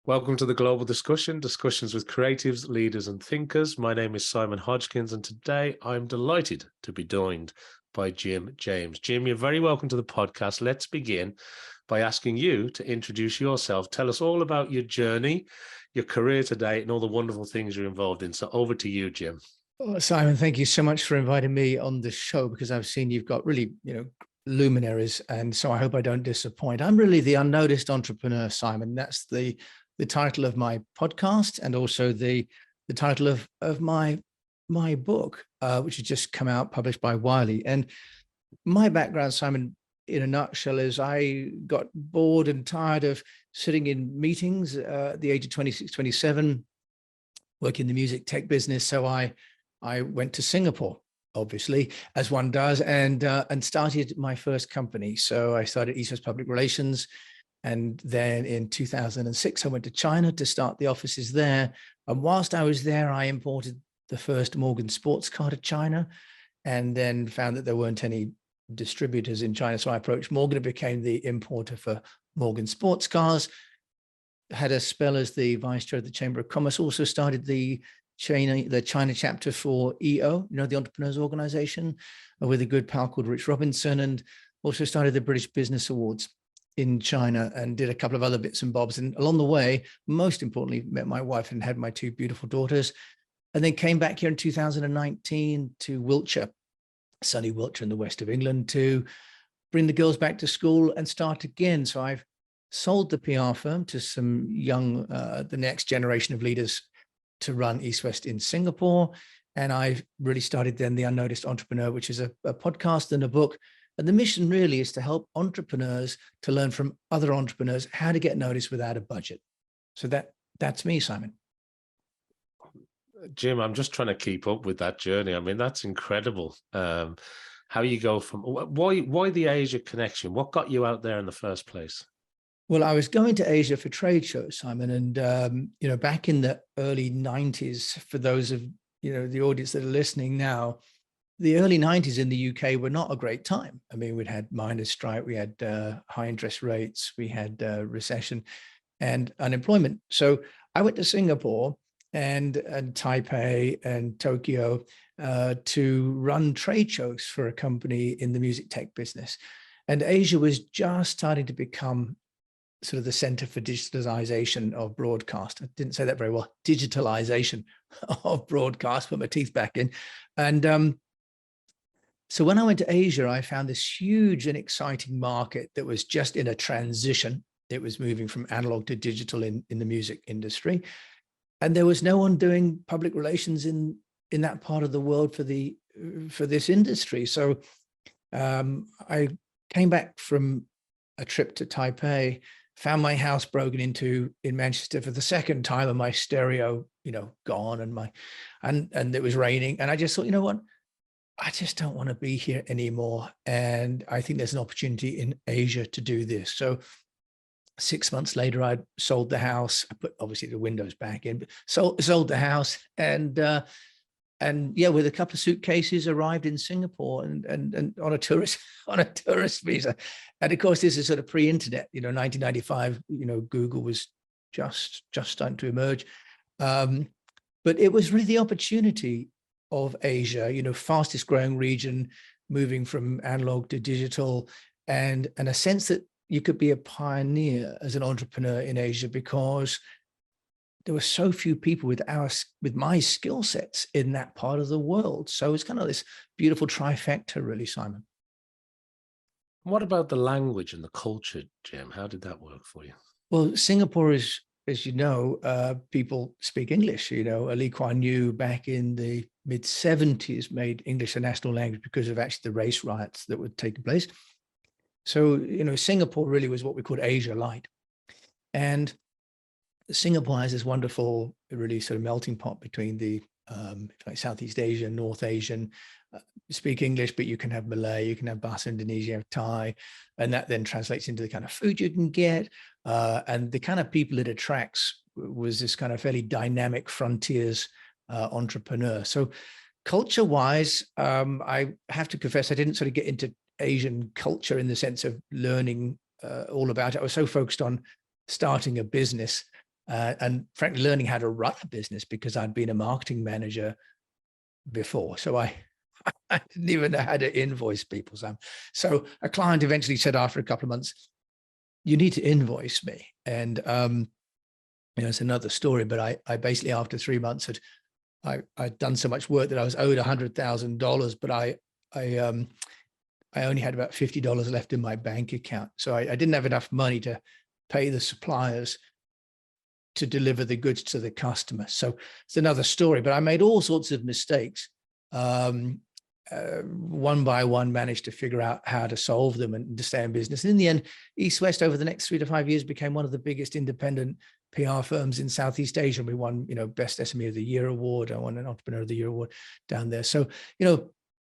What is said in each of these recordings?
Welcome to the Global Discussion, discussions with creatives, leaders and thinkers. My name is Simon Hodgkins and today I'm delighted to be joined by Jim James. Jim, you're very welcome to the podcast. Let's begin by asking you to introduce yourself. Tell us all about your journey, your career to date and all the wonderful things you're involved in. So over to you, Jim. Well, Simon, thank you so much for inviting me on the show because I've seen you've got really, luminaries. And so I hope I don't disappoint. I'm really the unnoticed entrepreneur, Simon. That's the title of my podcast and also the title of my book, which has just come out, published by Wiley. And my background, Simon, in a nutshell, is I got bored and tired of sitting in meetings at the age of 26, 27, working in the music tech business. So I went to Singapore, obviously, as one does, and started my first company. So I started EASTWEST Public Relations. And then in 2006, I went to China to start the offices there. And whilst I was there, I imported the first Morgan sports car to China and then found that there weren't any distributors in China. So I approached Morgan and became the importer for Morgan sports cars. Had a spell as the vice chair of the Chamber of Commerce, also started the China chapter for EO, the Entrepreneurs Organization, with a good pal called Rich Robinson, and also started the British Business Awards in China and did a couple of other bits and bobs. And along the way, most importantly, met my wife and had my two beautiful daughters, and then came back here in 2019 to Wiltshire, sunny Wiltshire in the west of England, to bring the girls back to school and start again. So I've sold the PR firm to some young, the next generation of leaders to run EASTWEST in Singapore. And I've really started then the UnNoticed Entrepreneur, which is a podcast and a book. And the mission really is to help entrepreneurs to learn from other entrepreneurs how to get noticed without a budget. So that's me, Simon. Jim, I'm just trying to keep up with that journey. I mean, that's incredible. How you go from, why the Asia connection? What got you out there in the first place? Well, I was going to Asia for trade shows, Simon, and back in the early 90s, for those of the audience that are listening now, the early 90s in the UK were not a great time. I mean, we'd had miners' strike, we had high interest rates, we had recession and unemployment. So I went to Singapore and Taipei and Tokyo to run trade shows for a company in the music tech business. And Asia was just starting to become sort of the center for digitalization of broadcast. I didn't say that very well, digitalization of broadcast, put my teeth back in. And so when I went to Asia, I found this huge and exciting market that was just in a transition. It was moving from analog to digital in the music industry. And there was no one doing public relations in that part of the world for this industry. So I came back from a trip to Taipei, found my house broken into in Manchester for the second time, and my stereo, gone, and it was raining. And I just thought, you know what? I just don't want to be here anymore. And I think there's an opportunity in Asia to do this. So 6 months later, I sold the house. I put obviously the windows back in, but sold the house and yeah, with a couple of suitcases arrived in Singapore and on a tourist visa. And of course, this is sort of pre-internet, 1995, Google was just starting to emerge. But it was really the opportunity of Asia, fastest growing region, moving from analog to digital, and a sense that you could be a pioneer as an entrepreneur in Asia because there were so few people with my skill sets in that part of the world. So it's kind of this beautiful trifecta, really, Simon. What about the language and the culture, Jim? How did that work for you? Well, Singapore is, as you know, people speak English. Lee Kuan Yew back in the mid-70s made English a national language because of actually the race riots that were taking place. So, Singapore really was what we called Asia Light. And Singapore has this wonderful, really sort of melting pot between the Southeast Asian, North Asian, speak English, but you can have Malay, you can have Bahasa Indonesia, Thai, and that then translates into the kind of food you can get. And the kind of people it attracts was this kind of fairly dynamic frontiers entrepreneur. So culture-wise, I have to confess, I didn't sort of get into Asian culture in the sense of learning all about it. I was so focused on starting a business and frankly, learning how to run a business because I'd been a marketing manager before. So I didn't even know how to invoice people, Sam. So a client eventually said after a couple of months, you need to invoice me. And, it's another story, but I basically, after 3 months, I'd done so much work that I was owed $100,000, but I only had about $50 left in my bank account. So I didn't have enough money to pay the suppliers to deliver the goods to the customer. So it's another story, but I made all sorts of mistakes. One by one, managed to figure out how to solve them and to stay in business. And in the end, EastWest over the next 3 to 5 years became one of the biggest independent PR firms in Southeast Asia. We won, Best SME of the Year award. I won an Entrepreneur of the Year award down there. So,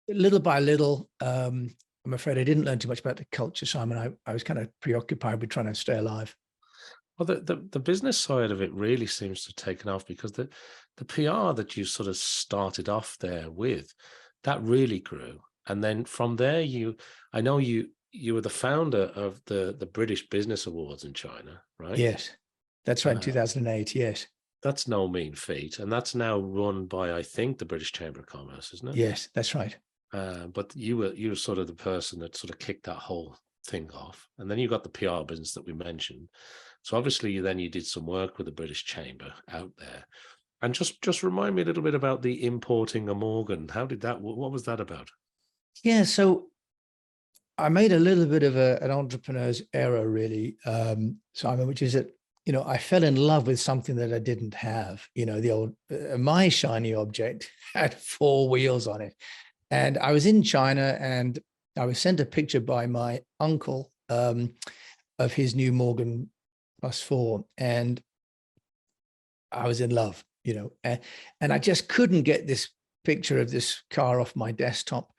little by little, I'm afraid I didn't learn too much about the culture, Simon. I was kind of preoccupied with trying to stay alive. Well, the business side of it really seems to have taken off, because the PR that you sort of started off there with, that really grew. And then from there, I know you were the founder of the British Business Awards in China, right? Yes, that's right, in 2008, yes. That's no mean feat. And that's now run by, I think, the British Chamber of Commerce, isn't it? Yes, that's right. But you were sort of the person that sort of kicked that whole thing off. And then you got the PR business that we mentioned. So obviously you did some work with the British Chamber out there. And just remind me a little bit about the importing a Morgan. How did that, what was that about? Yeah, so I made a little bit of an entrepreneur's error, really, Simon, which is that, I fell in love with something that I didn't have. The old, my shiny object had 4 wheels on it. And I was in China and I was sent a picture by my uncle of his new Morgan +4. And I was in love, and I just couldn't get this picture of this car off my desktop.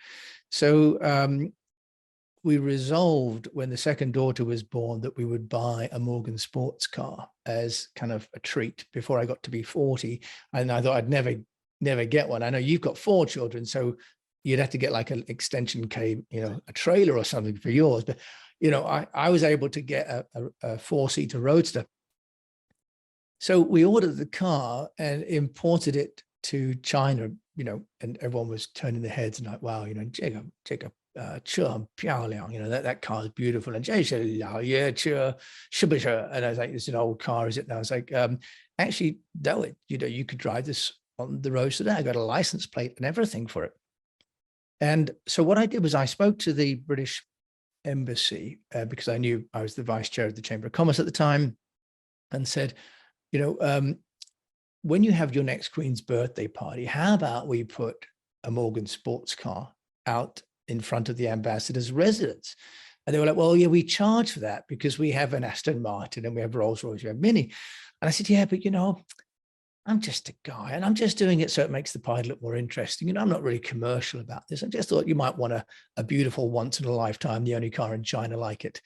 So we resolved, when the second daughter was born, that we would buy a Morgan sports car as kind of a treat before I got to be 40. And I thought I'd never get one. I know you've got 4 children, so you'd have to get like an extension cable, a trailer or something for yours. But, I was able to get a 4-seater roadster. So we ordered the car and imported it to China, and everyone was turning their heads and like, wow, Jacob, that car is beautiful. And and I was like, it's an old car, is it? And I was like, actually, no, you could drive this on the roads today. I got a license plate and everything for it. And so what I did was I spoke to the British Embassy because I knew I was the vice chair of the Chamber of Commerce at the time, and said, when you have your next Queen's birthday party, how about we put a Morgan sports car out in front of the ambassador's residence? And they were like, well, yeah, we charge for that because we have an Aston Martin and we have Rolls Royce, we have Mini. And I said, yeah, but I'm just a guy and I'm just doing it so it makes the party look more interesting. I'm not really commercial about this. I just thought you might want a beautiful once in a lifetime, the only car in China like it.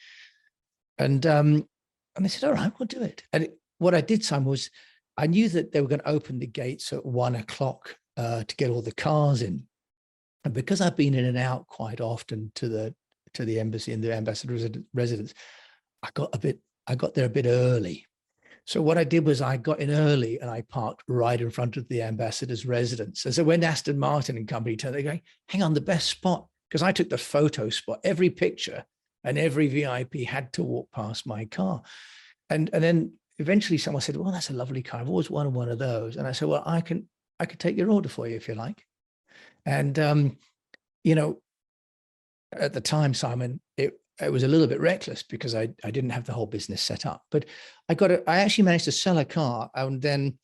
And they said, all right, we'll do it. And what I did, Simon, was I knew that they were going to open the gates at 1 o'clock to get all the cars in. And because I've been in and out quite often to the embassy and the ambassador's residence, I got there a bit early. So what I did was I got in early and I parked right in front of the ambassador's residence. And so when Aston Martin and company turned, they're going, hang on, the best spot, because I took the photo spot. Every picture and every VIP had to walk past my car. And then eventually someone said, well, that's a lovely car. I've always wanted one of those. And I said, well, I could take your order for you if you like. And, at the time, Simon, it was a little bit reckless because I didn't have the whole business set up, but I actually managed to sell a car and then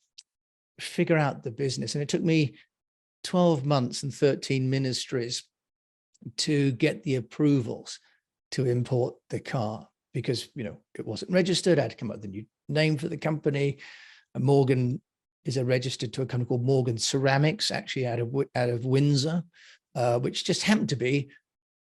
figure out the business. And it took me 12 months and 13 ministries to get the approvals to import the car because, it wasn't registered. I had to come up with a new name for the company. Morgan is registered to a company called Morgan Ceramics, actually out of Windsor, which just happened to be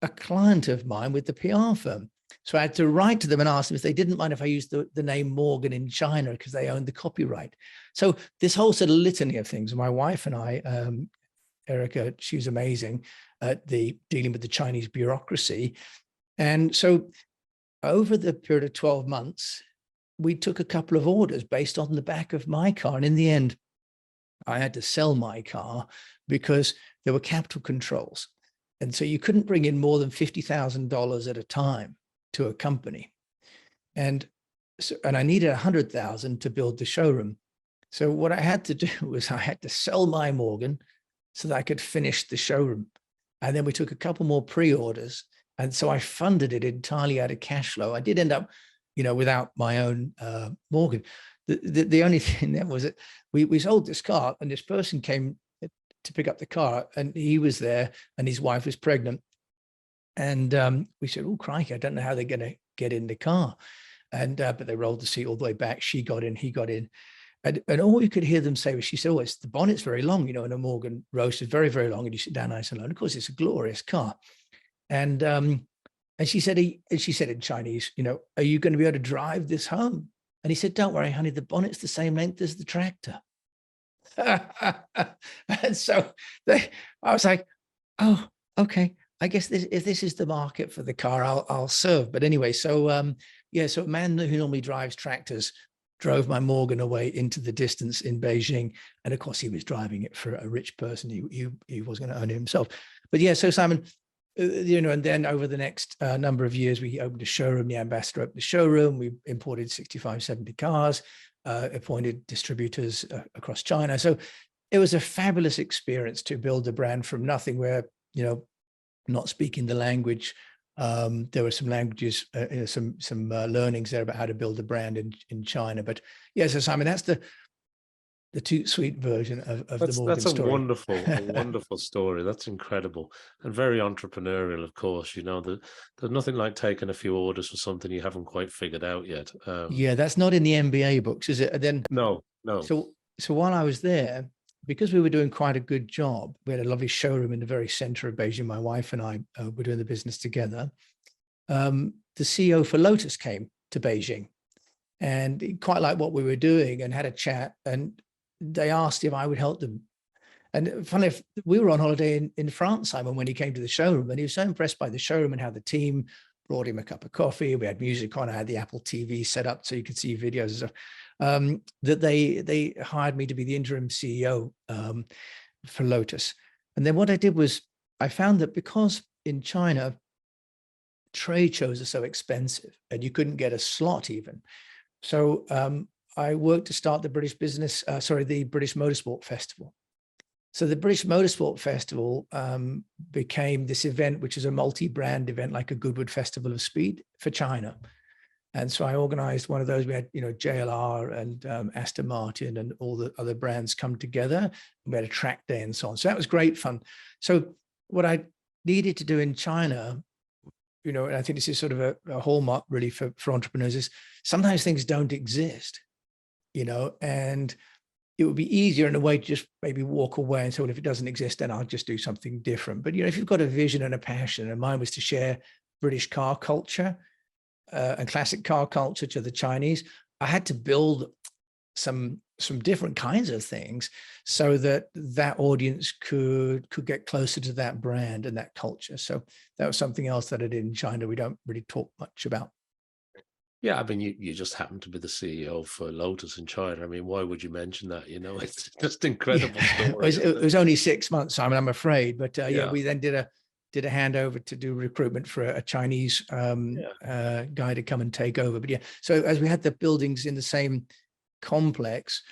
a client of mine with the PR firm. So I had to write to them and ask them if they didn't mind if I used the name Morgan in China because they owned the copyright. So this whole sort of litany of things, my wife and I, Erica, she was amazing at dealing with the Chinese bureaucracy. And so over the period of 12 months, we took a couple of orders based on the back of my car. And in the end, I had to sell my car because there were capital controls. And so you couldn't bring in more than $50,000 at a time to a company. And I needed 100,000 to build the showroom. So what I had to do was I had to sell my Morgan so that I could finish the showroom. And then we took a couple more pre-orders. And so I funded it entirely out of cash flow. I did end up, without my own Morgan. The only thing that was that we sold this car, and this person came to pick up the car, and he was there and his wife was pregnant. And we said, oh, crikey, I don't know how they're going to get in the car. And but they rolled the seat all the way back. She got in, he got in. And all you could hear them say was, she said, oh, the bonnet's very long, and a Morgan roast is very, very long. And you sit down nice and low. And of course, it's a glorious car. And she said in Chinese, are you going to be able to drive this home? And he said, don't worry, honey, the bonnet's the same length as the tractor. And so I was like, oh, okay. I guess if this is the market for the car, I'll serve. But anyway, so so a man who normally drives tractors drove my Morgan away into the distance in Beijing. And of course, he was driving it for a rich person. He was going to own it himself. But yeah, so Simon, and then over the next number of years, we opened a showroom. The ambassador opened the showroom. We imported 65, 70 cars, appointed distributors across China. So it was a fabulous experience to build a brand from nothing, where, not speaking the language. There were some languages, some learnings there about how to build a brand in China. But yeah, so Simon, that's the toot sweet version of the Morgan story. That's a wonderful story. That's incredible and very entrepreneurial, of course. There's nothing like taking a few orders for something you haven't quite figured out yet. Yeah, that's not in the MBA books, is it? And then no. So while I was there, because we were doing quite a good job, we had a lovely showroom in the very center of Beijing. My wife and I were doing the business together. The CEO for Lotus came to Beijing, and he quite liked what we were doing and had a chat. And they asked if I would help them. And funny, we were on holiday in France, Simon, when he came to the showroom, and he was so impressed by the showroom and how the team brought him a cup of coffee. We had music on. I had the Apple TV set up so you could see videos and stuff. That they hired me to be the interim CEO for Lotus. And then what I did was I found that because in China, trade shows are so expensive and you couldn't get a slot even. So I worked to start the British Motorsport Festival. So the British Motorsport Festival became this event, which is a multi-brand event, like a Goodwood Festival of Speed for China. And so I organized one of those. We had, JLR and Aston Martin and all the other brands come together. We had a track day and so on. So that was great fun. So what I needed to do in China, and I think this is sort of a hallmark really for entrepreneurs, is sometimes things don't exist, and it would be easier in a way to just maybe walk away and say, well, if it doesn't exist, then I'll just do something different. But, if you've got a vision and a passion, and mine was to share British car culture and classic car culture to the Chinese, I had to build some different kinds of things so that audience could get closer to that brand and that culture. So that was something else that I did in China we don't really talk much about. Yeah, I mean, you just happen to be the CEO for Lotus in China. I mean, why would you mention that? It's just incredible story. It was only 6 months, Simon, I'm afraid. But we then did a handover to do recruitment for a Chinese guy to come and take over. But so as we had the buildings in the same complex,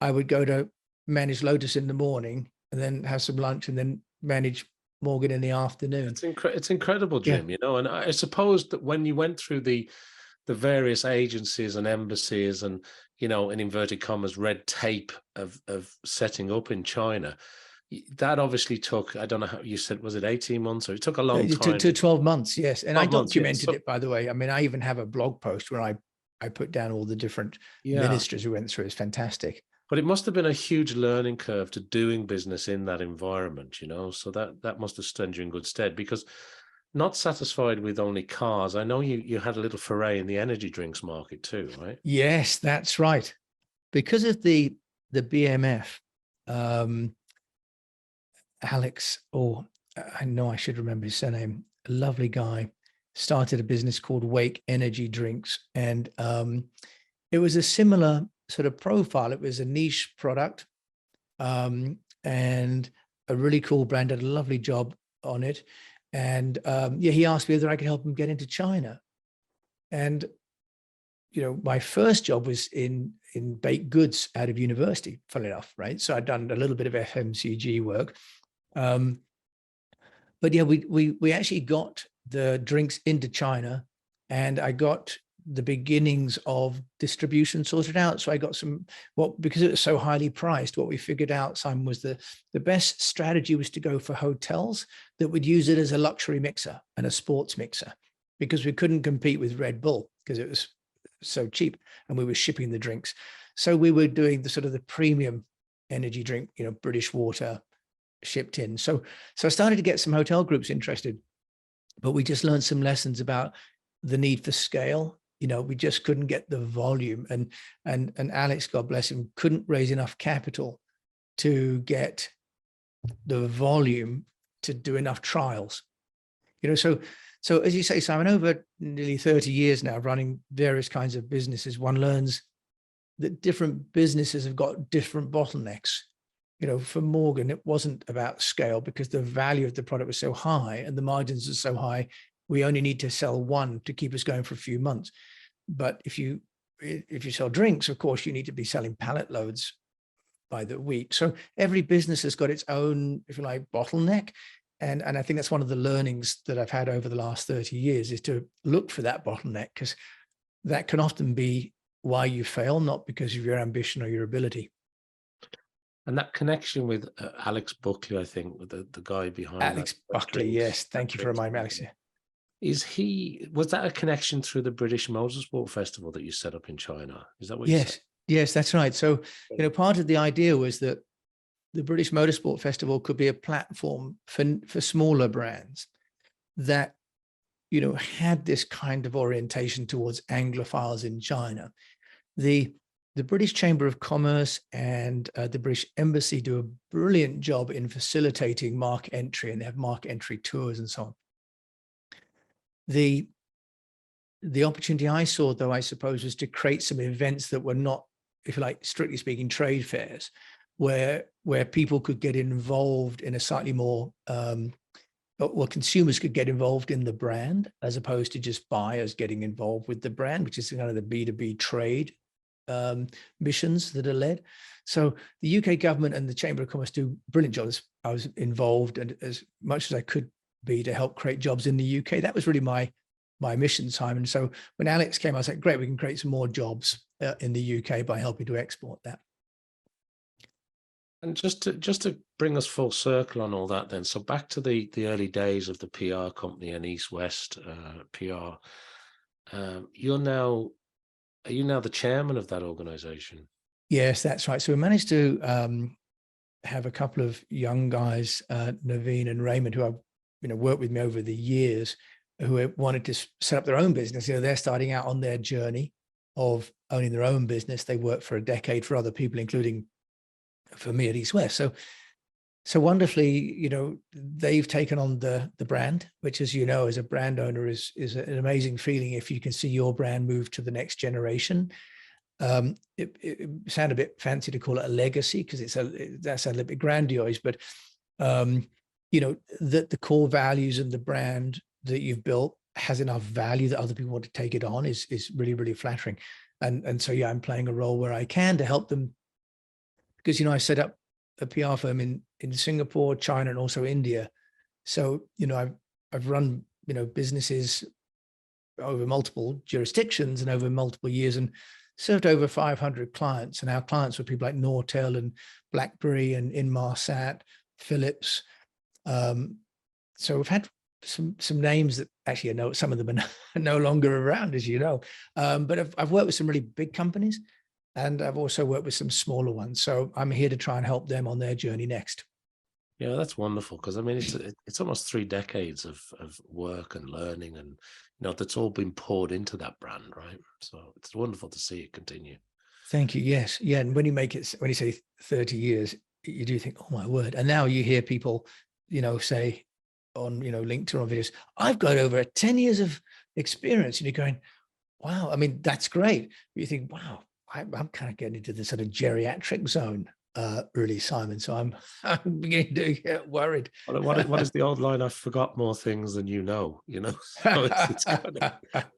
I would go to manage Lotus in the morning and then have some lunch and then manage Morgan in the afternoon. It's incredible, Jim, and I suppose that when you went through the various agencies and embassies and, in inverted commas, red tape of setting up in China, that obviously took, I don't know how you said, was it 18 months or it took a long time? To 12 months, yes. And I documented it, by the way. I mean, I even have a blog post where I put down all the different ministries we went through. It's fantastic. But it must have been a huge learning curve to doing business in that environment, so that must have stood you in good stead, because not satisfied with only cars, I know you had a little foray in the energy drinks market too, right? Yes, that's right. Because of the BMF, Alex, I know I should remember his surname, a lovely guy, started a business called Wake Energy Drinks. And it was a similar sort of profile. It was a niche product, and a really cool brand, did a lovely job on it. And yeah, he asked me whether I could help him get into China. And my first job was in baked goods out of university, funnily enough, right? So I'd done a little bit of FMCG work. But yeah, we actually got the drinks into China, and I got the beginnings of distribution sorted out. So I got because it was so highly priced, what we figured out, Simon, was the best strategy was to go for hotels that would use it as a luxury mixer and a sports mixer, because we couldn't compete with Red Bull because it was so cheap, and we were shipping the drinks. So we were doing the sort of the premium energy drink, British Water shipped in. So I started to get some hotel groups interested, but we just learned some lessons about the need for scale. We just couldn't get the volume, and Alex, God bless him, couldn't raise enough capital to get the volume to do enough trials. So as you say, Simon, over nearly 30 years now running various kinds of businesses, one learns that different businesses have got different bottlenecks. For Morgan, it wasn't about scale because the value of the product was so high and the margins are so high. We only need to sell one to keep us going for a few months. But if you sell drinks, of course, you need to be selling pallet loads by the week. So every business has got its own, if you like, bottleneck. And I think that's one of the learnings that I've had over the last 30 years is to look for that bottleneck, because that can often be why you fail, not because of your ambition or your ability. And that connection with Alex Buckley, I think, with the guy behind Alex Buckley, yes. Thank you for reminding me, Alex. Was that a connection through the British Motorsport Festival that you set up in China? Is that what you said? Yes, that's right. So, part of the idea was that the British Motorsport Festival could be a platform for smaller brands that, had this kind of orientation towards Anglophiles in China. The British Chamber of Commerce and the British Embassy do a brilliant job in facilitating market entry, and they have market entry tours and so on. The opportunity I saw, though, I suppose, was to create some events that were not, if you like, strictly speaking, trade fairs, where people could get involved in a slightly more, consumers could get involved in the brand, as opposed to just buyers getting involved with the brand, which is kind of the B2B trade missions that are led. So the UK government and the Chamber of Commerce do brilliant jobs. I was involved, and as much as I could be, to help create jobs in the UK. That was really my mission, Simon. So when Alex came, I was like, great, we can create some more jobs in the UK by helping to export that. And just to bring us full circle on all that then, so back to the early days of the PR company and EASTWEST PR, are you now the chairman of that organization? Yes, that's right. So we managed to have a couple of young guys, Naveen and Raymond, who have worked with me over the years, who wanted to set up their own business. They're starting out on their journey of owning their own business. They worked for a decade for other people, including for me at EASTWEST. So wonderfully, they've taken on the brand, which, as you know, as a brand owner is an amazing feeling if you can see your brand move to the next generation. It sounds a bit fancy to call it a legacy, because that sounds a little bit grandiose, but that the core values and the brand that you've built has enough value that other people want to take it on is really, really flattering. And so, yeah, I'm playing a role where I can to help them, because, I set up a PR firm in Singapore, China, and also India. So, I've run, businesses over multiple jurisdictions and over multiple years, and served over 500 clients. And our clients were people like Nortel and BlackBerry and Inmarsat, Philips. So we've had some names that actually, I know some of them are no longer around, as you know. But I've worked with some really big companies, and I've also worked with some smaller ones. So I'm here to try and help them on their journey next. Yeah, that's wonderful, because I mean, it's almost 3 decades of work and learning, and that's all been poured into that brand, right? So it's wonderful to see it continue. Thank you. Yes, yeah. And when you say 30 years, you do think, oh my word. And now you hear people, say on LinkedIn or videos, I've got over 10 years of experience, and you're going, wow, I mean, that's great. You think, wow, I'm kind of getting into the sort of geriatric zone, really, Simon. So I'm beginning to get worried. What is the old line? I forgot more things than you know, you know? So it's kind of,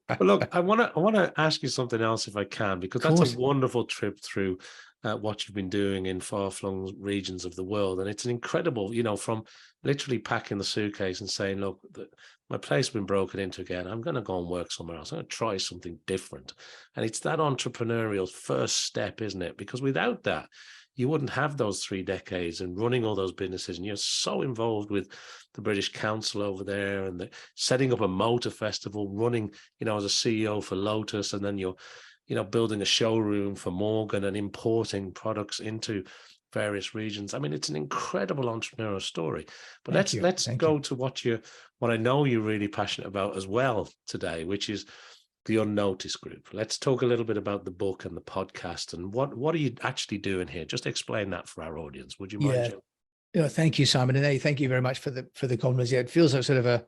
but look, I want to ask you something else if I can, because Of that's a course. wonderful trip through what you've been doing in far-flung regions of the world, and it's an incredible, from literally packing the suitcase and saying, "Look, my place has been broken into again. I'm going to go and work somewhere else. I'm going to try something different." And it's that entrepreneurial first step, isn't it? Because without that, you wouldn't have those 3 decades and running all those businesses. And you're so involved with the British Council over there and setting up a motor festival, running, as a CEO for Lotus, and then you're, building a showroom for Morgan and importing products into various regions. I mean, it's an incredible entrepreneurial story. But Thank you. let's Thank you. go to what I know you're really passionate about as well today, which is the UnNoticed Group. Let's talk a little bit about the book and the podcast and what are you actually doing here? Just explain that for our audience. Would you mind, Yeah. Jim? Thank you, Simon. And hey, thank you very much for the compliments. Yeah, it feels like sort of a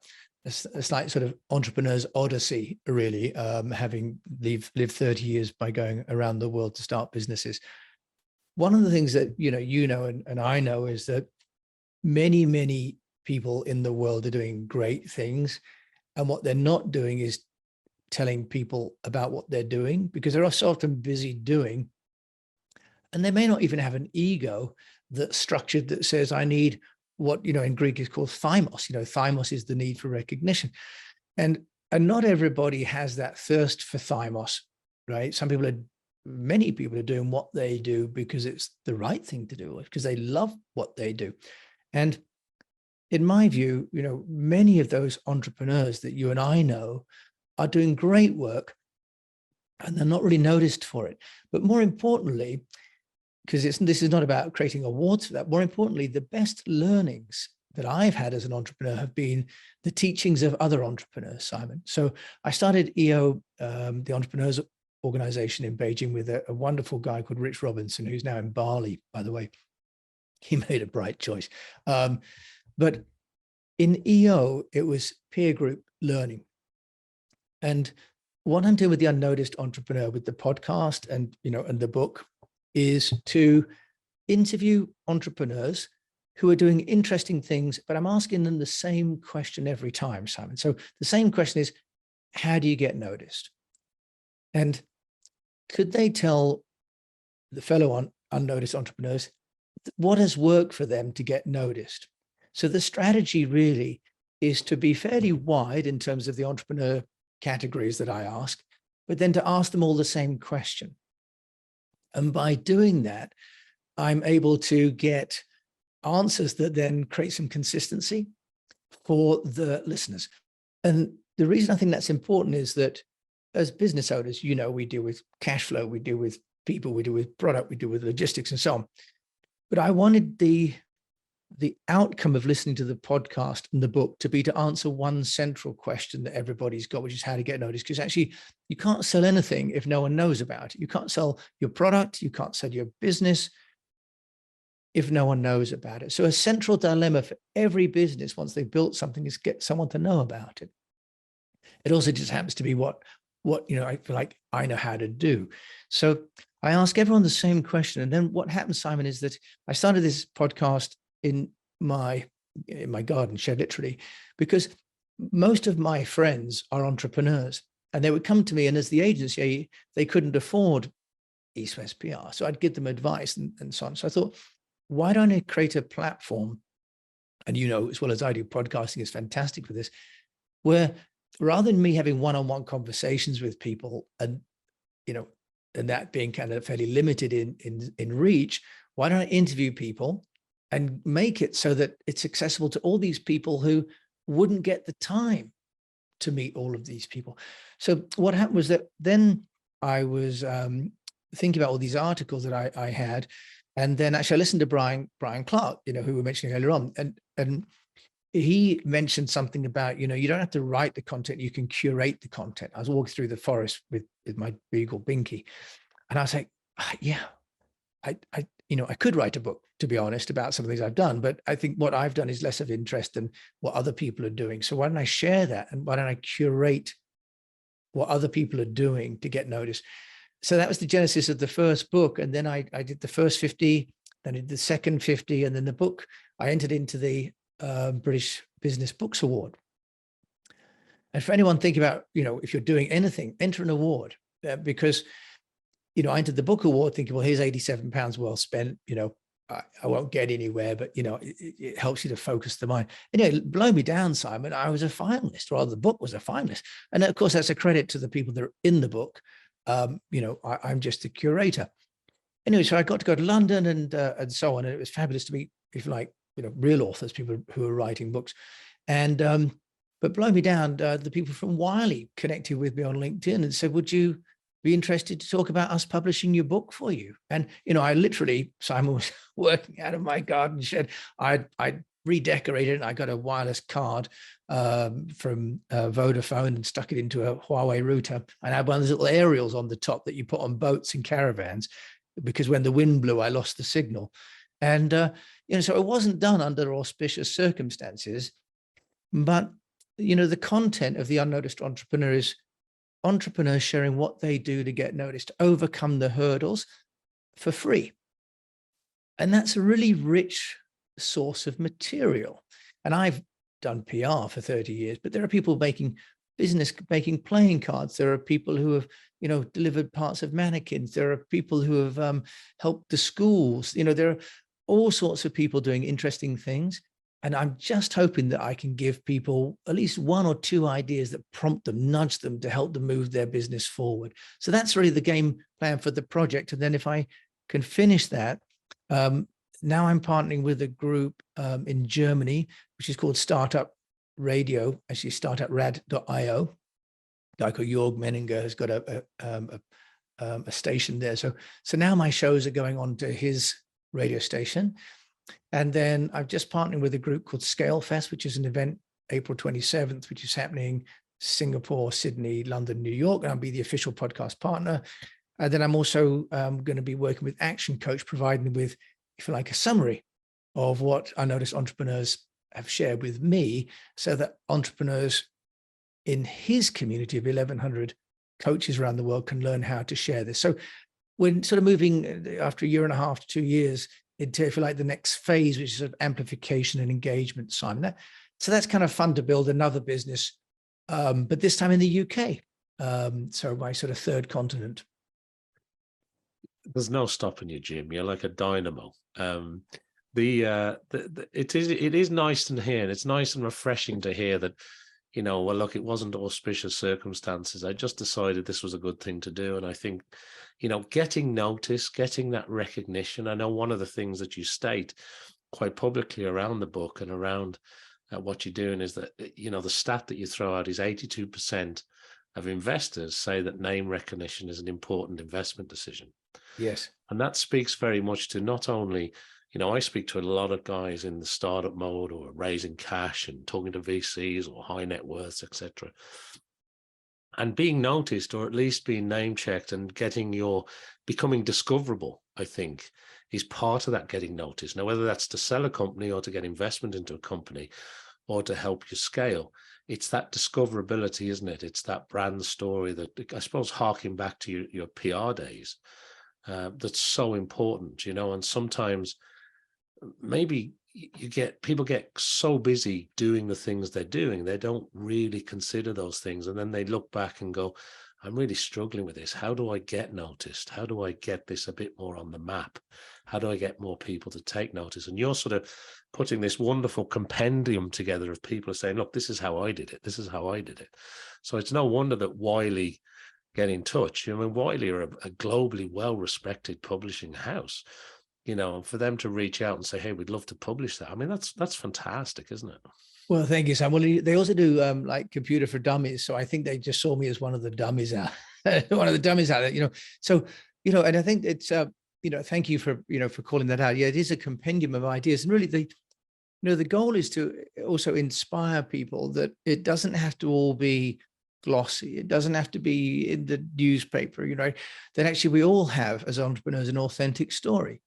slight sort of entrepreneur's odyssey, really, having lived 30 years by going around the world to start businesses. One of the things that, and I know is that many, many people in the world are doing great things. And what they're not doing is telling people about what they're doing, because they're so often busy doing. And they may not even have an ego that's structured that says, I need what, in Greek is called thymos. Thymos is the need for recognition. And not everybody has that thirst for thymos, right? Many people are doing what they do because it's the right thing to do, because they love what they do. And in my view, many of those entrepreneurs that you and I know are doing great work and they're not really noticed for it. But more importantly, because this is not about creating awards for that, more importantly, the best learnings that I've had as an entrepreneur have been the teachings of other entrepreneurs, Simon. So I started EO, the Entrepreneurs Organization in Beijing, with a wonderful guy called Rich Robinson, who's now in Bali, by the way. He made a bright choice. But in EO, it was peer group learning. And what I'm doing with the UnNoticed Entrepreneur, with the podcast and the book, is to interview entrepreneurs who are doing interesting things, but I'm asking them the same question every time, Simon. So the same question is, how do you get noticed? And could they tell the fellow unnoticed entrepreneurs what has worked for them to get noticed? So the strategy really is to be fairly wide in terms of the entrepreneur categories that I ask, but then to ask them all the same question. And by doing that, I'm able to get answers that then create some consistency for the listeners. And the reason I think that's important is that as business owners, we deal with cash flow, we deal with people, we deal with product, we deal with logistics and so on. But I wanted the outcome of listening to the podcast and the book to be to answer one central question that everybody's got, which is how to get noticed. Because actually, you can't sell anything if no one knows about it. You can't sell your product, you can't sell your business if no one knows about it. So a central dilemma for every business once they've built something is get someone to know about it. It also just happens to be what I feel like I know how to do. So I ask everyone the same question. And then what happens, Simon, is that I started this podcast in my garden shed, literally, because most of my friends are entrepreneurs, and they would come to me, and as the agency, they couldn't afford EASTWEST PR. So I'd give them advice and so on. So I thought, why don't I create a platform? And as well as I do, podcasting is fantastic for this, where rather than me having one-on-one conversations with people and that being kind of fairly limited in reach, why don't I interview people and make it so that it's accessible to all these people who wouldn't get the time to meet all of these people? So what happened was that then I was thinking about all these articles that I had, and then actually I listened to Brian Clark, who we were mentioning earlier on, and he mentioned something about, you don't have to write the content, you can curate the content. I was walking through the forest with my beagle Binky, and I was like, yeah, I could write a book, to be honest, about some of the things I've done, but I think what I've done is less of interest than what other people are doing. So why don't I share that? And why don't I curate what other people are doing to get noticed. So that was the genesis of the first book. And then I did the first 50, then I did the second 50, and then the book, I entered into the British Business Books Award. And for anyone thinking about, if you're doing anything, enter an award, because, I entered the book award thinking, well, here's £87 well spent, I won't get anywhere, but, it helps you to focus the mind. And, blow me down, Simon, I was a finalist, or the book was a finalist. And of course, that's a credit to the people that are in the book. I'm just a curator. Anyway, so I got to go to London and so on. And it was fabulous to meet, if you like, real authors, people who are writing books. And, but blow me down, the people from Wiley connected with me on LinkedIn and said, would you be interested to talk about us publishing your book for you? And, I literally, Simon was working out of my garden shed. I redecorated it, and I got a wireless card from Vodafone and stuck it into a Huawei router. And I had one of those little aerials on the top that you put on boats and caravans, because when the wind blew, I lost the signal. And, so it wasn't done under auspicious circumstances, but, the content of the UnNoticed Entrepreneur is entrepreneurs sharing what they do to get noticed, overcome the hurdles for free. And that's a really rich source of material. And I've done PR for 30 years, but there are people making playing cards. There are people who have, delivered parts of mannequins. There are people who have helped the schools. There are all sorts of people doing interesting things. And I'm just hoping that I can give people at least one or two ideas that prompt them, nudge them to help them move their business forward. So that's really the game plan for the project. And then if I can finish that, now I'm partnering with a group in Germany, which is called Startup Radio, actually startuprad.io. A guy called Jörg Menninger has got a station there. So now my shows are going on to his radio station. And then I'm just partnering with a group called Scalefest, which is an event April 27th, which is happening Singapore, Sydney, London, New York. And I'll be the official podcast partner. And then I'm also going to be working with Action Coach, providing with, if you like, a summary of what UnNoticed entrepreneurs have shared with me, so that entrepreneurs in his community of 1,100 coaches around the world can learn how to share this. So we're sort of moving after a year and a half to 2 years into, if you like, the next phase, which is sort of amplification and engagement, Simon. So that's kind of fun to build another business, but this time in the UK. So my sort of third continent. There's no stopping you, Jim. You're like a dynamo. It is nice to hear, and it's nice and refreshing to hear that, well, look, it wasn't auspicious circumstances. I just decided this was a good thing to do. And I think, getting noticed, getting that recognition. I know one of the things that you state quite publicly around the book and around what you're doing is that, the stat that you throw out is 82% of investors say that name recognition is an important investment decision. Yes. And that speaks very much to not only, I speak to a lot of guys in the startup mode or raising cash and talking to VCs or high net worths, etc. And being noticed, or at least being name checked and becoming discoverable, I think, is part of that getting noticed. Now, whether that's to sell a company or to get investment into a company or to help you scale, it's that discoverability, isn't it? It's that brand story that, I suppose, harking back to your PR days, that's so important, and sometimes maybe people get so busy doing the things they're doing, they don't really consider those things. And then they look back and go, I'm really struggling with this. How do I get noticed? How do I get this a bit more on the map? How do I get more people to take notice? And you're sort of putting this wonderful compendium together of people saying, look, this is how I did it. This is how I did it. So it's no wonder that Wiley get in touch. Wiley are a globally well-respected publishing house. For them to reach out and say, hey, we'd love to publish that. That's fantastic, isn't it? Well, thank you, Sam. Well, they also do like computer for dummies. So I think they just saw me as one of the dummies out, one of the dummies out there, So, and I think it's, thank you for, for calling that out. Yeah, it is a compendium of ideas. And really the goal is to also inspire people that it doesn't have to all be glossy. It doesn't have to be in the newspaper, that actually we all have as entrepreneurs an authentic story.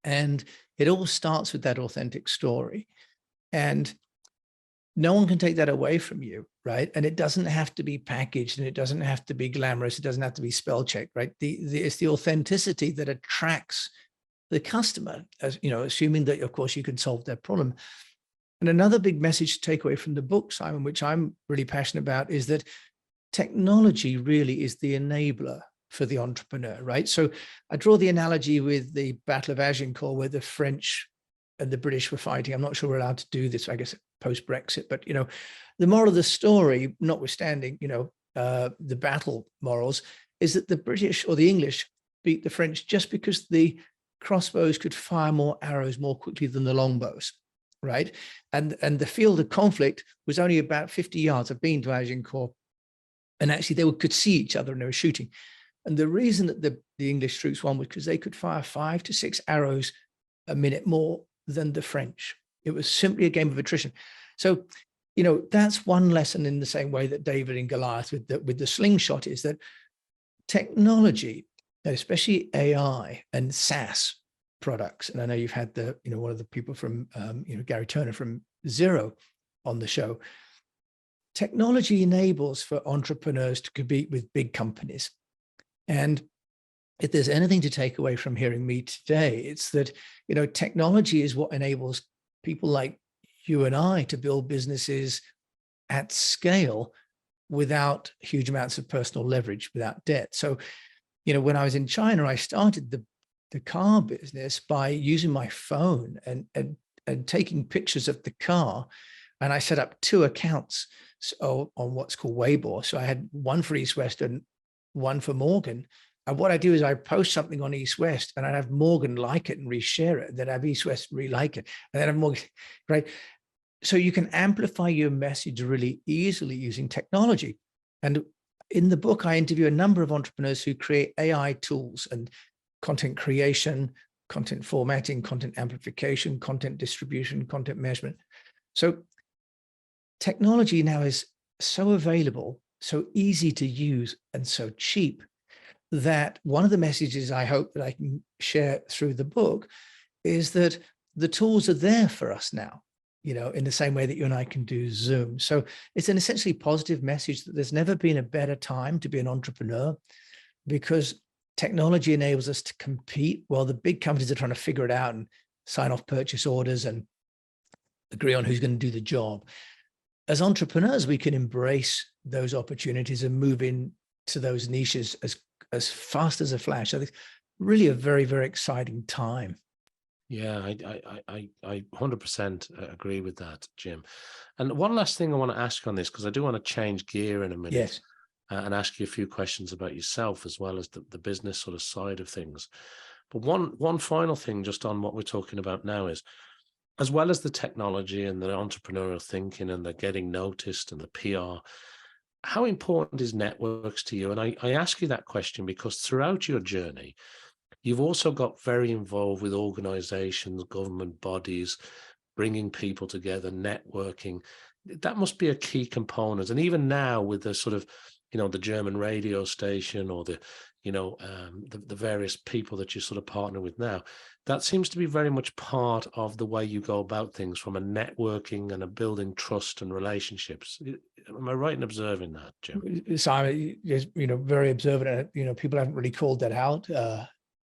And it all starts with that authentic story. And no one can take that away from you, right? And it doesn't have to be packaged, and it doesn't have to be glamorous. It doesn't have to be spell checked, right? It's the authenticity that attracts the customer, as you know, assuming that, of course, you can solve their problem. And another big message to take away from the book, Simon, which I'm really passionate about, is that technology really is the enabler for the entrepreneur, right? So I draw the analogy with the Battle of Agincourt, where the French and the British were fighting. I'm not sure we're allowed to do this, I guess, post-Brexit, but, you know, the moral of the story, notwithstanding, you know, the battle morals, is that the British or the English beat the French just because the crossbows could fire more arrows more quickly than the longbows, right? And the field of conflict was only about 50 yards. I've been to Agincourt, and actually they could see each other and they were shooting. And the reason that the English troops won was because they could fire 5 to 6 arrows a minute more than the French. It was simply a game of attrition. So, you know, that's one lesson, in the same way that David and Goliath with the slingshot, is that technology, especially AI and SaaS products, and I know you've had one of the people from Gary Turner from Zero on the show. Technology enables for entrepreneurs to compete with big companies. And if there's anything to take away from hearing me today, it's that, you know, technology is what enables people like you and I to build businesses at scale without huge amounts of personal leverage, without debt. So, you know, when I was in China, I started the car business by using my phone and taking pictures of the car. And I set up 2 accounts on what's called Weibo. So I had one for EastWest and one for Morgan. And what I do is I post something on EastWest, and I'd have Morgan like it and reshare it. And then I have EastWest re-like it. And then I have Morgan, right? So you can amplify your message really easily using technology. And in the book, I interview a number of entrepreneurs who create AI tools and content creation, content formatting, content amplification, content distribution, content measurement. So technology now is so available, so easy to use, and so cheap, that one of the messages I hope that I can share through the book is that the tools are there for us now, you know, in the same way that you and I can do Zoom. So it's an essentially positive message that there's never been a better time to be an entrepreneur, because technology enables us to compete while the big companies are trying to figure it out and sign off purchase orders and agree on who's going to do the job. As entrepreneurs, we can embrace those opportunities and move into those niches as fast as a flash. So it's really a very, very exciting time. Yeah, I 100% agree with that, Jim. And one last thing I want to ask you on this, because I do want to change gear in a minute. Yes. And ask you a few questions about yourself, as well as the business sort of side of things. But one final thing just on what we're talking about now is, as well as the technology and the entrepreneurial thinking and the getting noticed and the PR, how important is networks to you? And I ask you that question because throughout your journey, you've also got very involved with organizations, government bodies, bringing people together, networking. That must be a key component. And even now with the sort of, you know, the German radio station, or the, you know, the various people that you sort of partner with now, that seems to be very much part of the way you go about things, from a networking and a building trust and relationships. Am I right in observing that, Jim? Simon, you know, very observant. You know, people haven't really called that out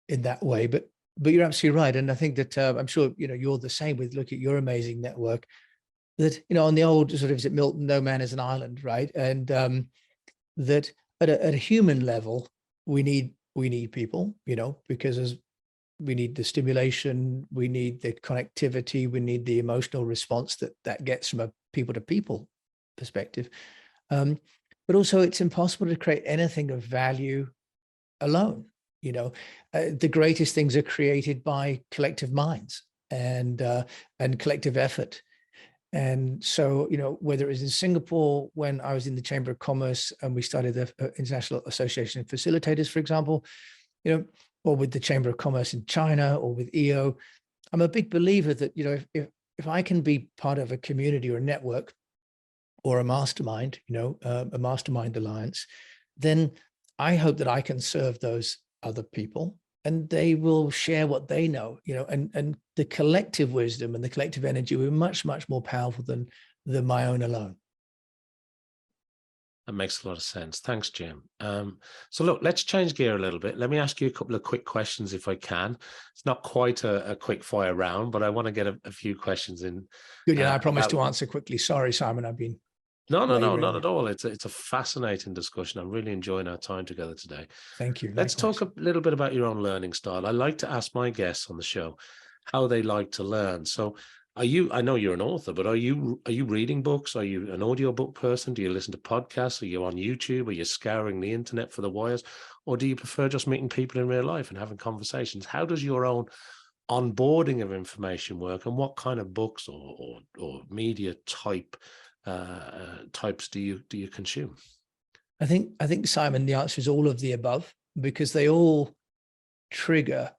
in that way, but you're absolutely right. And I think that I'm sure, you know, you're the same with look at your amazing network. That, you know, on the old sort of, is it Milton, no man is an island, right? And that at a human level, we need people, you know, because we need the stimulation, we need the connectivity, we need the emotional response that gets from a people to people perspective. But also it's impossible to create anything of value alone. You know, the greatest things are created by collective minds and collective effort. And so, you know, whether it was in Singapore when I was in the Chamber of Commerce and we started the International Association of Facilitators, for example, you know, or with the Chamber of Commerce in China, or with EO, I'm a big believer that, you know, if I can be part of a community or a network or a mastermind, you know, a mastermind alliance, then I hope that I can serve those other people, and they will share what they know, you know, and the collective wisdom and the collective energy were much, much more powerful than my own alone. That makes a lot of sense. Thanks, Jim. So look, let's change gear a little bit. Let me ask you a couple of quick questions if I can. It's not quite a quick fire round, but I want to get a few questions in. Good. Yeah, I promise About... to answer quickly. Sorry, Simon, I've been No, not wavering. at all. It's a fascinating discussion. I'm really enjoying our time together today. Thank you. Let's Likewise. talk a little bit about your own learning style. I like to ask my guests on the show how they like to learn. So I know you're an author, but are you reading books? Are you an audiobook person? Do you listen to podcasts? Are you on YouTube? Are you scouring the internet for the wires? Or do you prefer just meeting people in real life and having conversations? How does your own onboarding of information work, and what kind of books or media types do you consume? I think, Simon, the answer is all of the above, because they all trigger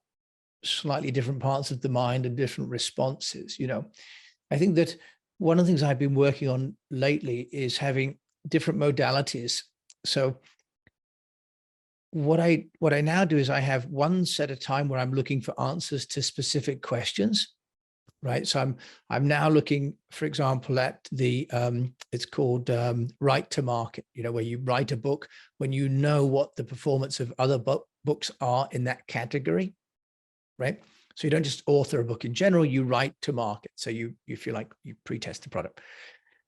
slightly different parts of the mind and different responses. I think that one of the things I've been working on lately is having different modalities. So what I now do is I have one set of time where I'm looking for answers to specific questions, right? So I'm now looking, for example, at the it's called write to market, where you write a book when you know what the performance of other books are in that category, right? So you don't just author a book in general, you write to market. So you feel like you pre-test the product.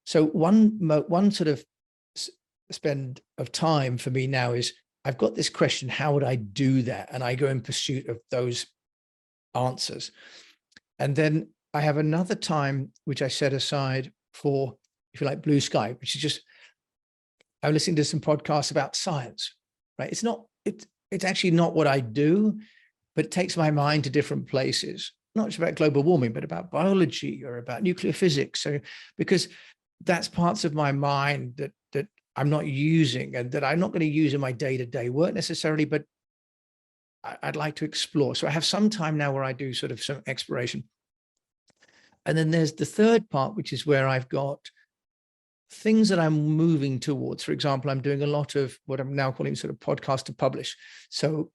So one sort of spend of time for me now is I've got this question, how would I do that? And I go in pursuit of those answers. And then I have another time which I set aside for, if you like, blue sky, which is just, I'm listening to some podcasts about science, right? It's actually not what I do, but it takes my mind to different places, not just about global warming, but about biology or about nuclear physics. So, because that's parts of my mind that I'm not using and that I'm not going to use in my day-to-day work necessarily, but I'd like to explore. So I have some time now where I do sort of some exploration. And then there's the third part, which is where I've got things that I'm moving towards. For example, I'm doing a lot of what I'm now calling sort of podcast to publish. So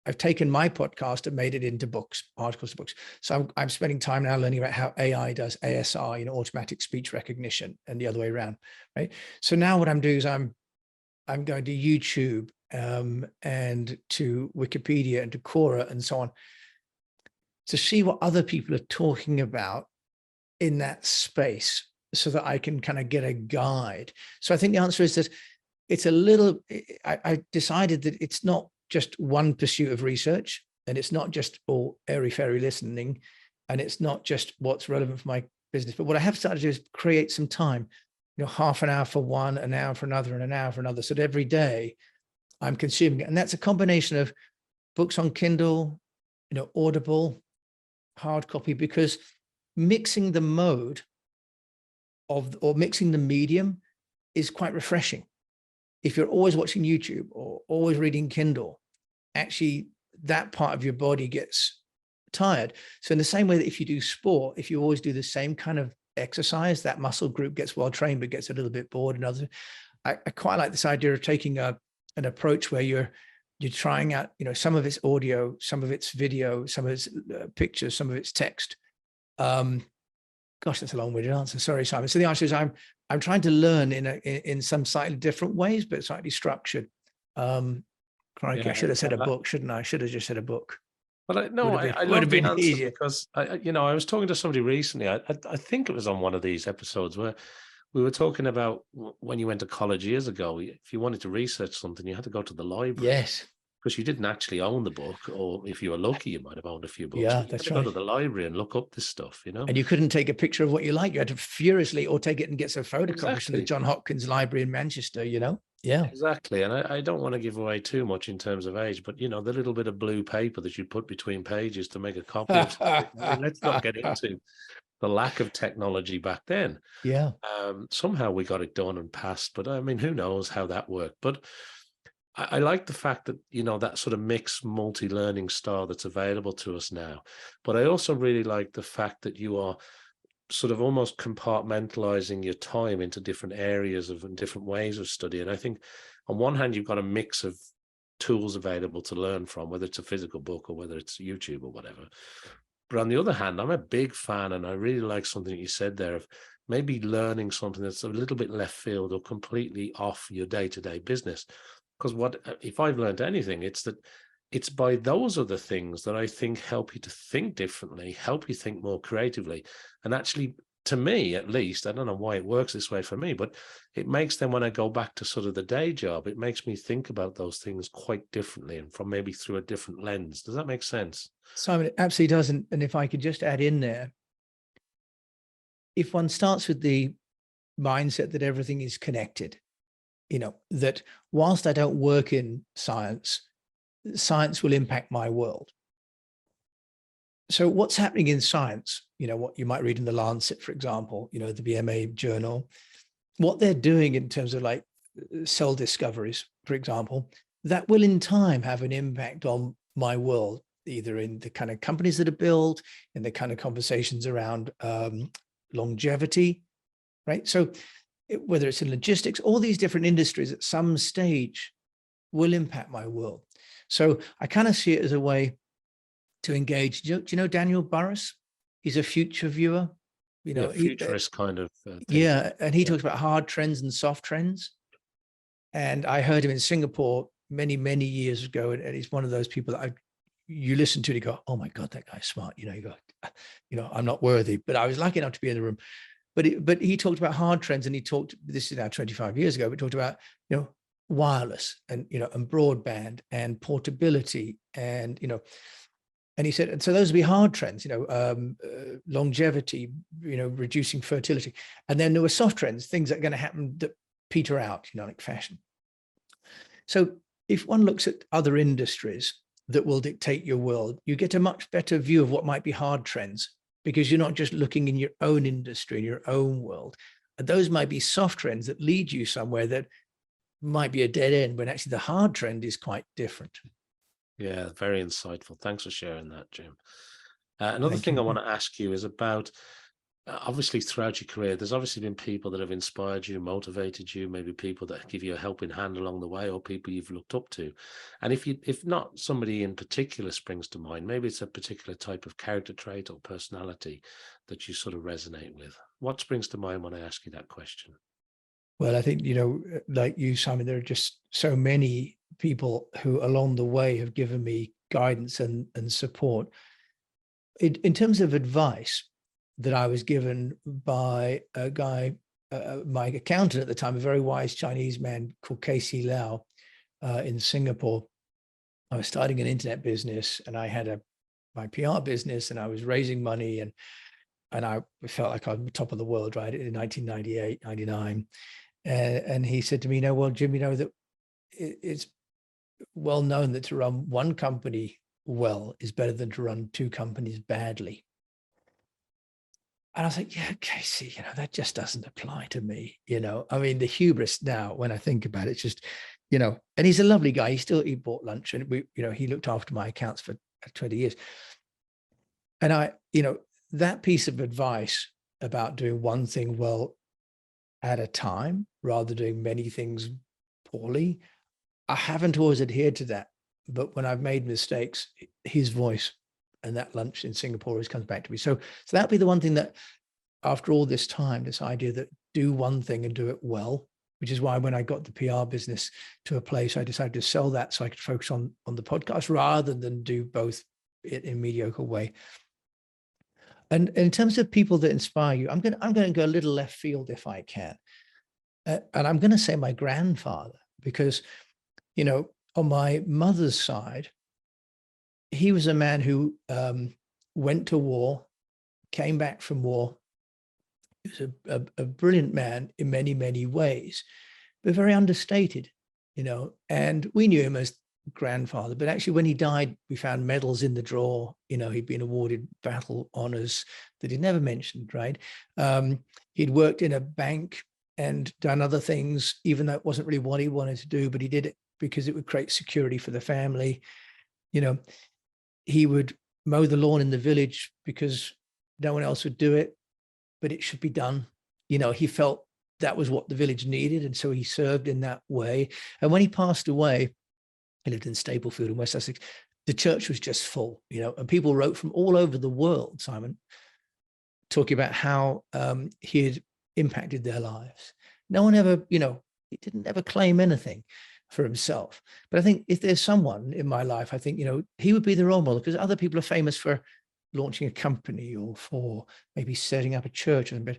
I've taken my podcast and made it into books, articles to books. So I'm spending time now learning about how AI does ASR, automatic speech recognition, and the other way around, right? So now what I'm doing is I'm going to YouTube and to Wikipedia and to Quora and so on to see what other people are talking about in that space so that I can kind of get a guide. So I think the answer is that it's a little, I decided that it's not just one pursuit of research, and it's not just all airy-fairy listening, and it's not just what's relevant for my business. But what I have started to do is create some time, half an hour for one, an hour for another, and an hour for another. So that every day I'm consuming it. And that's a combination of books on Kindle, Audible, hard copy, because mixing the mode or mixing the medium is quite refreshing. If you're always watching YouTube or always reading Kindle, actually that part of your body gets tired. So in the same way that if you do sport, if you always do the same kind of exercise, that muscle group gets well trained, but gets a little bit bored. And others, I quite like this idea of taking an approach where you're trying out, some of it's audio, some of it's video, some of it's pictures, some of it's text. Gosh, that's a long-winded answer. Sorry, Simon. So the answer is I'm trying to learn in some slightly different ways, but slightly structured. Crikey, Yeah, I should have said a book, shouldn't I? I should have just said a book. But I love the answer because I was talking to somebody recently. I think it was on one of these episodes where we were talking about when you went to college years ago. If you wanted to research something, you had to go to the library. Yes. Because you didn't actually own the book, or if you were lucky, you might have owned a few books. Yeah, but you that's had to right. go to the library and look up this stuff, And you couldn't take a picture of what you like. You had to furiously or take it and get some photocopies from the John Hopkins Library in Manchester, Yeah. Exactly. And I don't want to give away too much in terms of age, but, the little bit of blue paper that you put between pages to make a copy of something. Let's not get into the lack of technology back then. Yeah. Somehow we got it done and passed, but who knows how that worked. But I like the fact that, that sort of mixed multi-learning style that's available to us now. But I also really like the fact that you are sort of almost compartmentalizing your time into different areas and different ways of study. And I think on one hand, you've got a mix of tools available to learn from, whether it's a physical book or whether it's YouTube or whatever. But on the other hand, I'm a big fan, and I really like something that you said there of maybe learning something that's a little bit left field or completely off your day-to-day business. Because if I've learned anything, it's that it's by those other things that I think help you to think differently, help you think more creatively. And actually, to me, at least, I don't know why it works this way for me, but it makes them, when I go back to sort of the day job, it makes me think about those things quite differently and from maybe through a different lens. Does that make sense? Simon, it absolutely doesn't. And if I could just add in there, if one starts with the mindset that everything is connected, that whilst I don't work in science, science will impact my world. So what's happening in science, what you might read in the Lancet, for example, the BMA journal, what they're doing in terms of like cell discoveries, for example, that will in time have an impact on my world, either in the kind of companies that are built, in the kind of conversations around longevity, right? So whether it's in logistics, all these different industries at some stage will impact my world. So I kind of see it as a way to engage. Do you know Daniel Burrus? He's a future viewer. Futurist kind of thing. Yeah, and he talks about hard trends and soft trends. And I heard him in Singapore many, many years ago, and he's one of those people that you listen to and you go, oh my God, that guy's smart. You go, I'm not worthy, but I was lucky enough to be in the room. But he talked about hard trends, and he talked, this is now 25 years ago, but talked about, wireless and, and broadband and portability and, and he said, and so those would be hard trends, longevity, reducing fertility. And then there were soft trends, things that are going to happen that peter out, like fashion. So if one looks at other industries that will dictate your world, you get a much better view of what might be hard trends, because you're not just looking in your own industry, in your own world. And those might be soft trends that lead you somewhere that might be a dead end, when actually the hard trend is quite different. Yeah, very insightful. Thanks for sharing that, Jim. Another thing I want to ask you is about, obviously throughout your career, there's obviously been people that have inspired you, motivated you, maybe people that give you a helping hand along the way, or people you've looked up to. And if not somebody in particular springs to mind, maybe it's a particular type of character trait or personality that you sort of resonate with. What springs to mind when I ask you that question? Well, I think, like you, Simon, there are just so many people who along the way have given me guidance and support. In terms of advice that I was given by a guy, my accountant at the time, a very wise Chinese man called Casey Lau in Singapore. I was starting an internet business, and I had my PR business, and I was raising money, and I felt like I'm top of the world, right, in 1998, 99. And he said to me, well, Jim, that it's well known that to run one company well is better than to run two companies badly. And I was like, yeah, Casey, that just doesn't apply to me. I mean, the hubris now, when I think about it, it's just, and he's a lovely guy. He bought lunch, and he looked after my accounts for 20 years. And that piece of advice about doing one thing well at a time, rather than doing many things poorly, I haven't always adhered to that. But when I've made mistakes, his voice and that lunch in Singapore always comes back to me. So that'd be the one thing that, after all this time, this idea that do one thing and do it well, which is why when I got the PR business to a place, I decided to sell that so I could focus on the podcast rather than do both in a mediocre way. And in terms of people that inspire you, I'm going to go a little left field if I can. And I'm going to say my grandfather, because, on my mother's side, he was a man who went to war, came back from war. He was a brilliant man in many, many ways, but very understated, and we knew him as grandfather, but actually when he died, we found medals in the drawer. He'd been awarded battle honors that he'd never mentioned, right? He'd worked in a bank and done other things, even though it wasn't really what he wanted to do, but he did it because it would create security for the family. He would mow the lawn in the village because no one else would do it, but it should be done. He felt that was what the village needed, and so he served in that way. And when he passed away, he lived in Staplefield in West Sussex, the church was just full, and people wrote from all over the world, Simon, talking about how he had impacted their lives. No one ever, he didn't ever claim anything for himself. But I think if there's someone in my life, I think, he would be the role model, because other people are famous for launching a company or for maybe setting up a church. But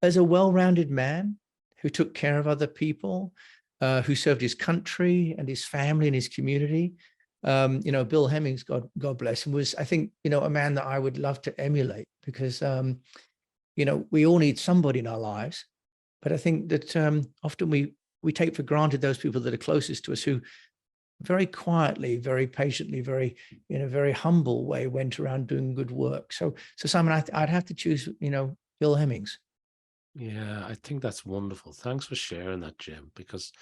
as a well-rounded man who took care of other people, who served his country and his family and his community, Bill Hemmings, God bless him, was, I think, a man that I would love to emulate, because, we all need somebody in our lives. But I think that often we take for granted those people that are closest to us, who very quietly, very patiently, very, in a very humble way, went around doing good work. So Simon, I'd have to choose, Bill Hemmings. Yeah, I think that's wonderful. Thanks for sharing that, Jim, because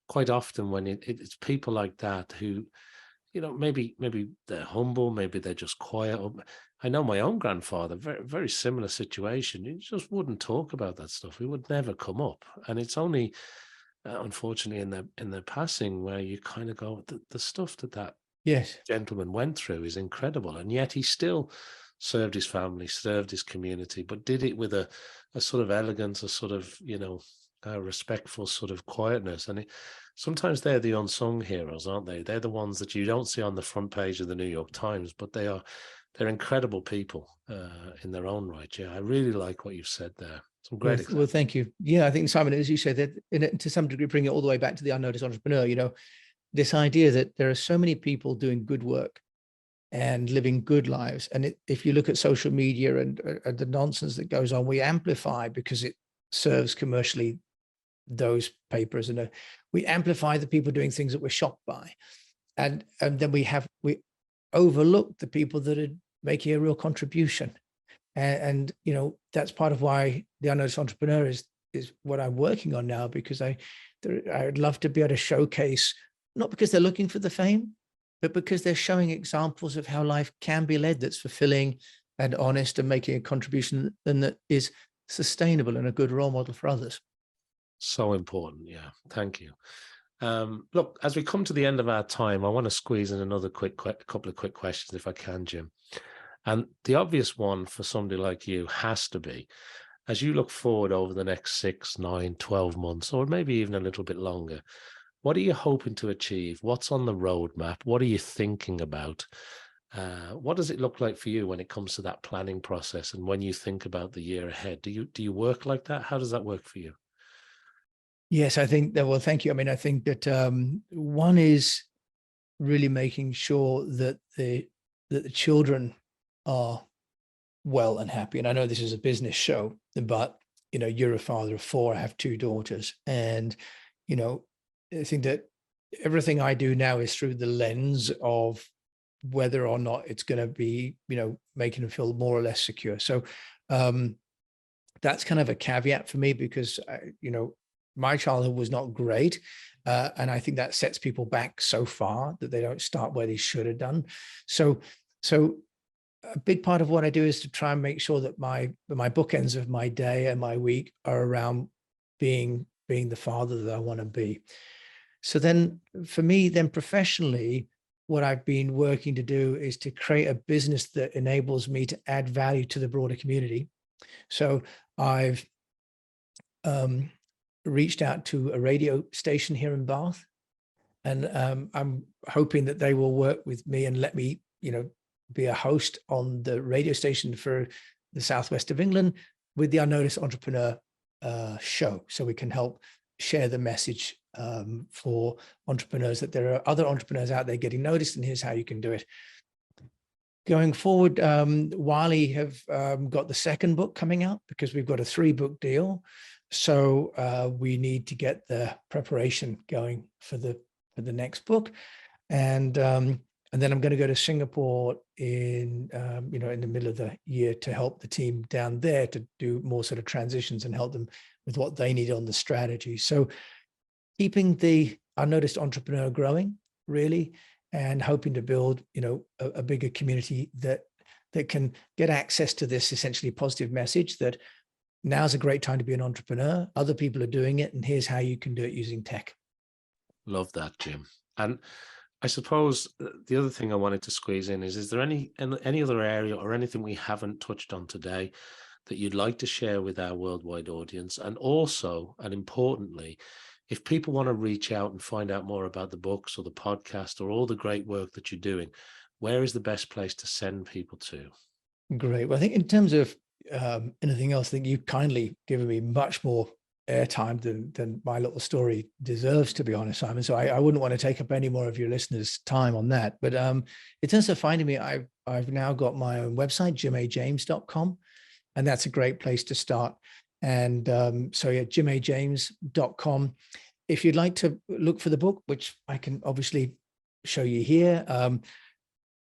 quite often when it's people like that who, maybe they're humble, maybe they're just quiet. I know my own grandfather, very, very similar situation. He just wouldn't talk about that stuff. It would never come up. And it's only, unfortunately, in their passing, where you kind of go, the stuff that Yes, gentleman went through is incredible. And yet he still served his family, served his community, but did it with a sort of elegance, a sort of, a respectful sort of quietness. And sometimes they're the unsung heroes, aren't they? They're the ones that you don't see on the front page of the New York Times, but they're incredible people in their own right. Yeah, I really like what you've said there. Some great examples. Well, thank you. Yeah, I think, Simon, as you said, that to some degree, bring it all the way back to the unnoticed entrepreneur, this idea that there are so many people doing good work and living good lives. And if you look at social media and the nonsense that goes on, we amplify because it serves commercially those papers, and we amplify the people doing things that we're shocked by. And then we overlook the people that are making a real contribution. And that's part of why the unnoticed entrepreneur is what I'm working on now, because I'd love to be able to showcase, not because they're looking for the fame, but because they're showing examples of how life can be led that's fulfilling and honest and making a contribution, and that is sustainable and a good role model for others. So important. Yeah. Thank you. Look, as we come to the end of our time, I want to squeeze in another couple of quick questions, if I can, Jim. And the obvious one for somebody like you has to be, as you look forward over the next 6, 9, 12 months, or maybe even a little bit longer, what are you hoping to achieve? What's on the roadmap? What are you thinking about? What does it look like for you when it comes to that planning process? And when you think about the year ahead, do you work like that? How does that work for you? Yes, I think that, well, thank you. I mean, I think that one is really making sure that the children are well and happy. And I know this is a business show, but, you're a father of 4, I have 2 daughters. And, I think that everything I do now is through the lens of whether or not it's going to be, making them feel more or less secure. So that's kind of a caveat for me, because, my childhood was not great. And I think that sets people back so far that they don't start where they should have done. So a big part of what I do is to try and make sure that my bookends of my day and my week are around being the father that I want to be. So then for me, then professionally, what I've been working to do is to create a business that enables me to add value to the broader community. So I've reached out to a radio station here in Bath, and I'm hoping that they will work with me and let me, be a host on the radio station for the southwest of England with the Unnoticed Entrepreneur show, so we can help share the message for entrepreneurs, that there are other entrepreneurs out there getting noticed, and here's how you can do it. Going forward, Wiley have got the second book coming out, because we've got a 3-book deal. So we need to get the preparation going for the next book. And then I'm going to go to Singapore in the middle of the year to help the team down there to do more sort of transitions and help them with what they need on the strategy. So keeping the Unnoticed Entrepreneur growing, really, and hoping to build, a bigger community that can get access to this essentially positive message that now's a great time to be an entrepreneur. Other people are doing it, and here's how you can do it using tech. Love that, Jim. And I suppose the other thing I wanted to squeeze in is there any other area or anything we haven't touched on today that you'd like to share with our worldwide audience? And also, and importantly, if people want to reach out and find out more about the books or the podcast or all the great work that you're doing, where is the best place to send people to? Great. Well, I think in terms of anything else, I think you've kindly given me much more airtime than my little story deserves, to be honest, Simon. So I wouldn't want to take up any more of your listeners' time on that. But in terms of finding me, I've now got my own website, jimajames.com, and that's a great place to start. And so yeah, jimajames.com. If you'd like to look for the book, which I can obviously show you here,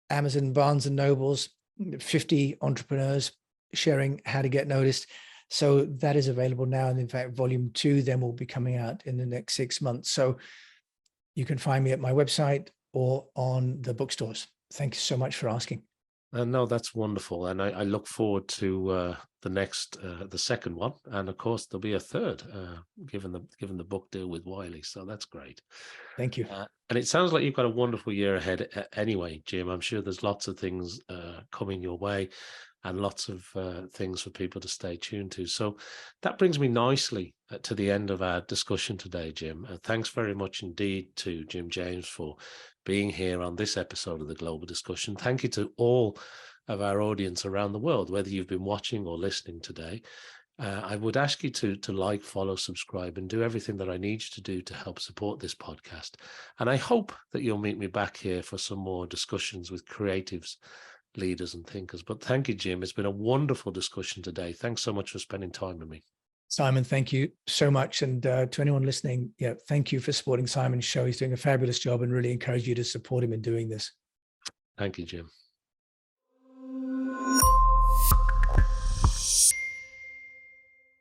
Amazon, Barnes and Nobles, 50 entrepreneurs sharing how to get noticed. So that is available now. And in fact, volume 2 then will be coming out in the next 6 months. So you can find me at my website or on the bookstores. Thank you so much for asking. No, that's wonderful. And I look forward to the second one. And of course, there'll be a third, given the book deal with Wiley. So that's great. Thank you. And it sounds like you've got a wonderful year ahead anyway, Jim. I'm sure there's lots of things coming your way and lots of things for people to stay tuned to. So that brings me nicely to the end of our discussion today, Jim. Thanks very much indeed to Jim James for being here on this episode of the Global Discussion. Thank you to all of our audience around the world, whether you've been watching or listening today. I would ask you to like, follow, subscribe, and do everything that I need you to do to help support this podcast. And I hope that you'll meet me back here for some more discussions with creatives, leaders, and thinkers. But thank you, Jim. It's been a wonderful discussion today. Thanks so much for spending time with me. Simon, thank you so much. And to anyone listening, thank you for supporting Simon's show. He's doing a fabulous job and really encourage you to support him in doing this. Thank you, Jim.